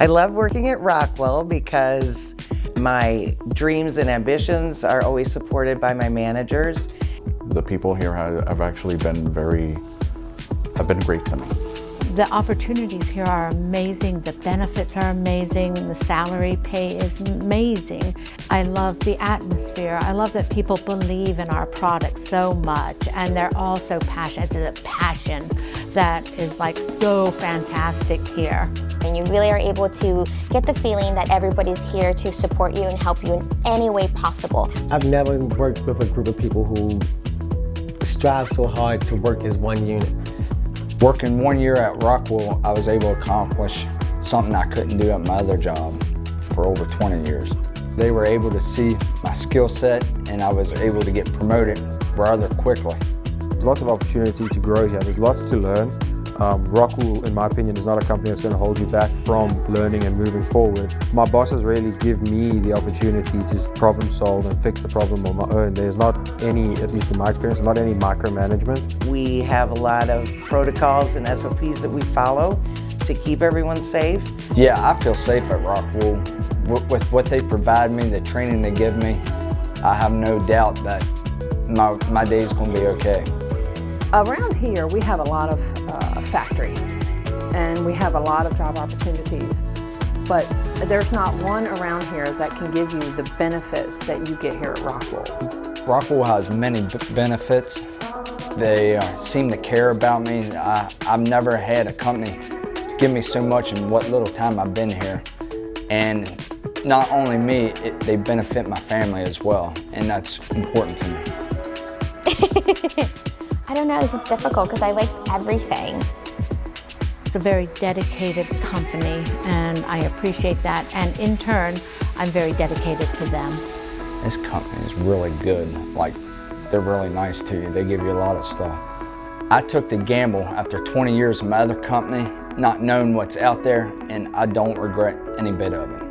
I love working at Rockwell because my dreams and ambitions are always supported by my managers. The people here have actually been great to me. The opportunities here are amazing, the benefits are amazing, the salary pay is amazing. I love the atmosphere. I love that people believe in our product so much, and they're all so passionate. It's a passion that is like so fantastic here. And you really are able to get the feeling that everybody's here to support you and help you in any way possible. I've never worked with a group of people who strive so hard to work as one unit. Working 1 year at ROCKWOOL, I was able to accomplish something I couldn't do at my other job for over 20 years. They were able to see my skill set, and I was able to get promoted rather quickly. There's lots of opportunity to grow here. There's lots to learn. ROCKWOOL, in my opinion, is not a company that's going to hold you back from learning and moving forward. My bosses really give me the opportunity to problem solve and fix the problem on my own. There's not any, at least in my experience, not any micromanagement. We have a lot of protocols and SOPs that we follow to keep everyone safe. Yeah, I feel safe at ROCKWOOL. With what they provide me, the training they give me, I have no doubt that my day is going to be okay. Around here, we have a lot of factories, and we have a lot of job opportunities, but there's not one around here that can give you the benefits that you get here at ROCKWOOL. ROCKWOOL has many benefits. They seem to care about me. I've never had a company give me so much in what little time I've been here. And not only me, they benefit my family as well, and that's important to me. I don't know, this is difficult because I like everything. It's a very dedicated company, and I appreciate that. And in turn, I'm very dedicated to them. This company is really good. Like, they're really nice to you. They give you a lot of stuff. I took the gamble after 20 years of my other company, not knowing what's out there, and I don't regret any bit of it.